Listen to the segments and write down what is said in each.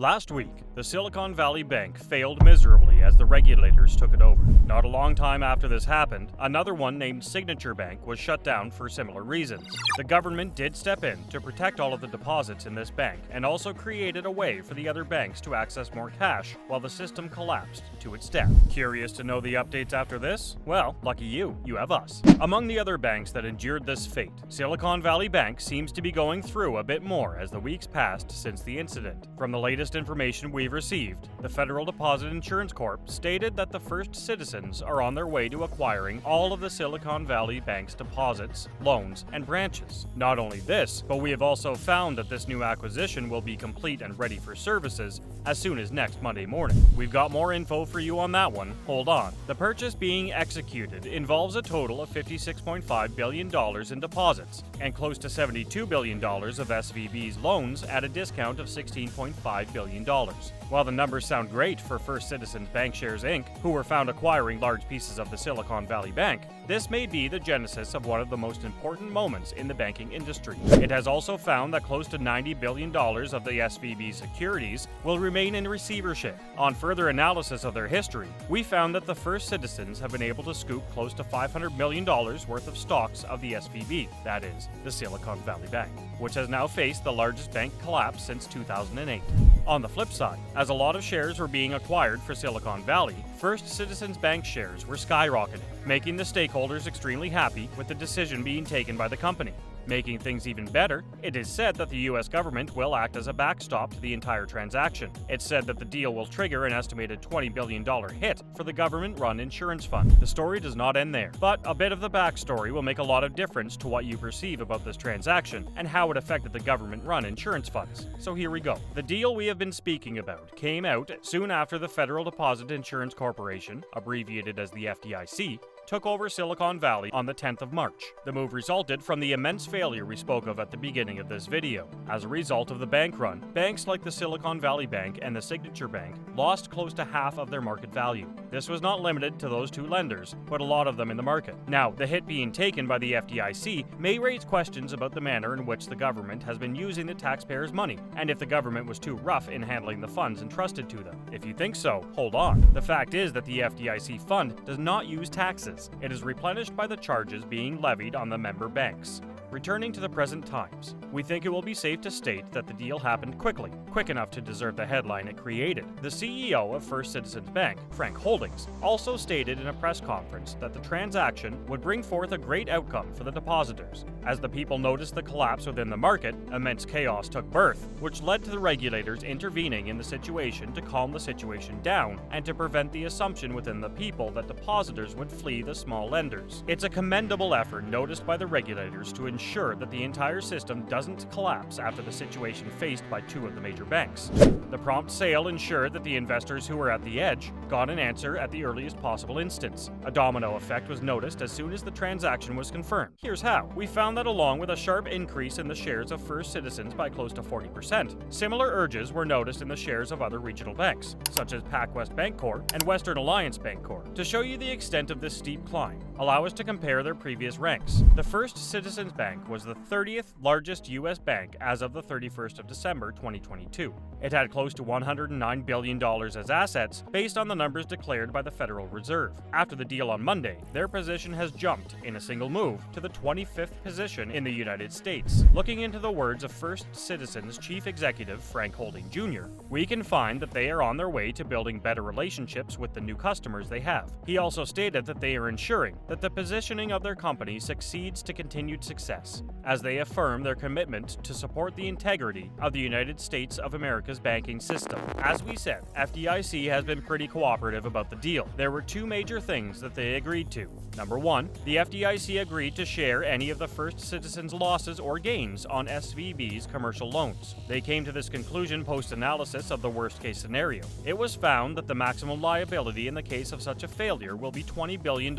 Last week, the Silicon Valley Bank failed miserably as the regulators took it over. Not a long time after this happened, another one named Signature Bank was shut down for similar reasons. The government did step in to protect all of the deposits in this bank and also created a way for the other banks to access more cash while the system collapsed to its death. Curious to know the updates after this? Well, lucky you have us. Among the other banks that endured this fate, Silicon Valley Bank seems to be going through a bit more as the weeks passed since the incident. From the latest information we've received, the Federal Deposit Insurance Corp stated that the First Citizens are on their way to acquiring all of the Silicon Valley Bank's deposits, loans, and branches. Not only this, but we have also found that this new acquisition will be complete and ready for services as soon as next Monday morning. We've got more info for you on that one. Hold on. The purchase being executed involves a total of $56.5 billion in deposits and close to $72 billion of SVB's loans at a discount of $16.5 billion. While the numbers sound great for First Citizens Bancshares Inc., who were found acquiring large pieces of the Silicon Valley Bank, this may be the genesis of one of the most important moments in the banking industry. It has also found that close to $90 billion of the SVB securities will remain in receivership. On further analysis of their history, we found that the First Citizens have been able to scoop close to $500 million worth of stocks of the SVB, that is, the Silicon Valley Bank, which has now faced the largest bank collapse since 2008. On the flip side, as a lot of shares were being acquired for Silicon Valley, First Citizens Bank shares were skyrocketing, making the stakeholders extremely happy with the decision being taken by the company. Making things even better, it is said that the US government will act as a backstop to the entire transaction. It's said that the deal will trigger an estimated $20 billion hit for the government-run insurance fund. The story does not end there, but a bit of the backstory will make a lot of difference to what you perceive about this transaction and how it affected the government-run insurance funds. So here we go. The deal we have been speaking about came out soon after the Federal Deposit Insurance Corporation, abbreviated as the FDIC, took over Silicon Valley on the 10th of March. The move resulted from the immense failure we spoke of at the beginning of this video. As a result of the bank run, banks like the Silicon Valley Bank and the Signature Bank lost close to half of their market value. This was not limited to those two lenders, but a lot of them in the market. Now, the hit being taken by the FDIC may raise questions about the manner in which the government has been using the taxpayers' money, and if the government was too rough in handling the funds entrusted to them. If you think so, hold on. The fact is that the FDIC fund does not use taxes. It is replenished by the charges being levied on the member banks. Returning to the present times, we think it will be safe to state that the deal happened quickly, quick enough to deserve the headline it created. The CEO of First Citizens Bank, Frank Holdings, also stated in a press conference that the transaction would bring forth a great outcome for the depositors. As the people noticed the collapse within the market, immense chaos took birth, which led to the regulators intervening in the situation to calm the situation down and to prevent the assumption within the people that depositors would flee the small lenders. It's a commendable effort noticed by the regulators to ensure that the entire system doesn't collapse after the situation faced by two of the major banks. The prompt sale ensured that the investors who were at the edge got an answer at the earliest possible instance. A domino effect was noticed as soon as the transaction was confirmed. Here's how. We found that along with a sharp increase in the shares of First Citizens by close to 40%, similar urges were noticed in the shares of other regional banks, such as PacWest Bancorp and Western Alliance Bancorp. To show you the extent of this steep climb, allow us to compare their previous ranks. The First Citizens Bank was the 30th largest U.S. bank as of the 31st of December 2022. It had close to $109 billion as assets based on the numbers declared by the Federal Reserve. After the deal on Monday, their position has jumped in a single move to the 25th position in the United States. Looking into the words of First Citizens Chief Executive Frank Holding Jr., we can find that they are on their way to building better relationships with the new customers they have. He also stated that they are ensuring that the positioning of their company succeeds to continued success, as they affirm their commitment to support the integrity of the United States of America's banking system. As we said, FDIC has been pretty cooperative about the deal. There were two major things that they agreed to. Number one, the FDIC agreed to share any of the First Citizens' losses or gains on SVB's commercial loans. They came to this conclusion post-analysis of the worst-case scenario. It was found that the maximum liability in the case of such a failure will be $20 billion,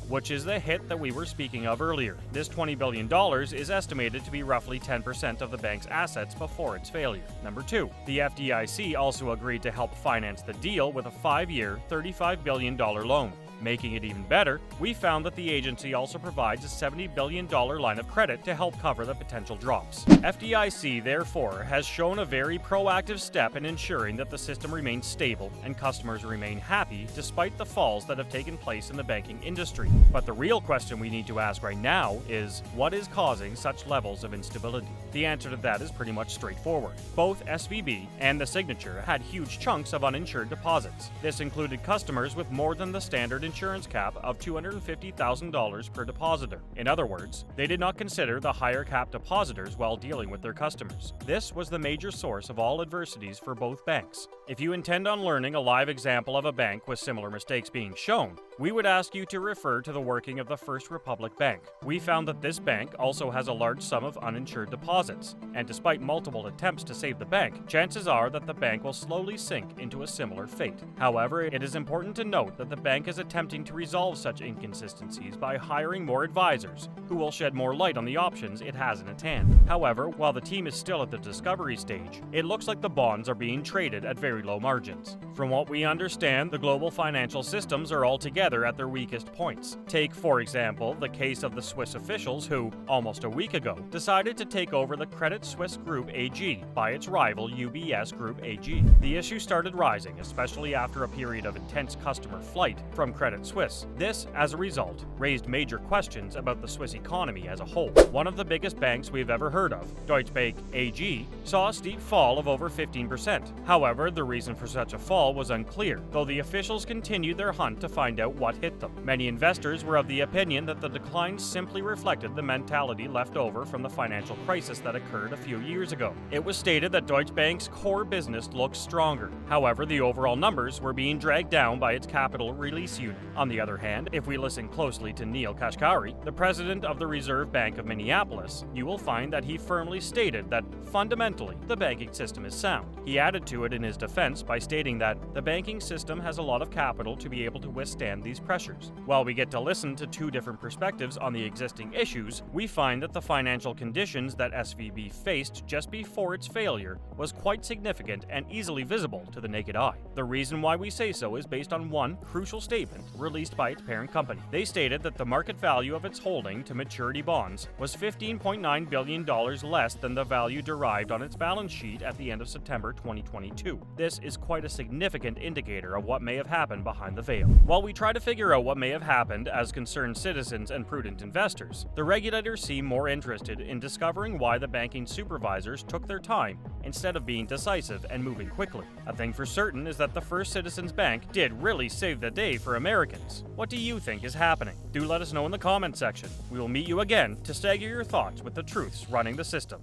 which is the hit that we were speaking of earlier. This $20 billion is estimated to be roughly 10% of the bank's assets before its failure. Number two, the FDIC also agreed to help finance the deal with a 5-year, $35 billion loan. Making it even better, we found that the agency also provides a $70 billion line of credit to help cover the potential drops. FDIC, therefore, has shown a very proactive step in ensuring that the system remains stable and customers remain happy despite the falls that have taken place in the banking industry. But the real question we need to ask right now is, what is causing such levels of instability? The answer to that is pretty much straightforward. Both SVB and the Signature had huge chunks of uninsured deposits. This included customers with more than the standard insurance cap of $250,000 per depositor. In other words, they did not consider the higher cap depositors while dealing with their customers. This was the major source of all adversities for both banks. If you intend on learning a live example of a bank with similar mistakes being shown, we would ask you to refer to the working of the First Republic Bank. We found that this bank also has a large sum of uninsured deposits, and despite multiple attempts to save the bank, chances are that the bank will slowly sink into a similar fate. However, it is important to note that the bank is attempting to resolve such inconsistencies by hiring more advisors, who will shed more light on the options it has in its hand. However, while the team is still at the discovery stage, it looks like the bonds are being traded at very low margins. From what we understand, the global financial systems are altogether at their weakest points. Take, for example, the case of the Swiss officials who, almost a week ago, decided to take over the Credit Suisse Group AG by its rival UBS Group AG. The issue started rising, especially after a period of intense customer flight from Credit Suisse. This, as a result, raised major questions about the Swiss economy as a whole. One of the biggest banks we've ever heard of, Deutsche Bank AG, saw a steep fall of over 15%. However, the reason for such a fall was unclear, though the officials continued their hunt to find out what hit them. Many investors were of the opinion that the decline simply reflected the mentality left over from the financial crisis that occurred a few years ago. It was stated that Deutsche Bank's core business looked stronger. However, the overall numbers were being dragged down by its capital release unit. On the other hand, if we listen closely to Neil Kashkari, the president of the Reserve Bank of Minneapolis, you will find that he firmly stated that, fundamentally, the banking system is sound. He added to it in his defense by stating that the banking system has a lot of capital to be able to withstand these pressures. While we get to listen to two different perspectives on the existing issues, we find that the financial conditions that SVB faced just before its failure was quite significant and easily visible to the naked eye. The reason why we say so is based on one crucial statement released by its parent company. They stated that the market value of its holding to maturity bonds was $15.9 billion less than the value derived on its balance sheet at the end of September 2022. This is quite a significant indicator of what may have happened behind the veil. While we try to figure out what may have happened as concerned citizens and prudent investors, the regulators seem more interested in discovering why the banking supervisors took their time instead of being decisive and moving quickly. A thing for certain is that the First Citizens Bank did really save the day for Americans. What do you think is happening? Do let us know in the comment section. We will meet you again to stagger your thoughts with the truths running the system.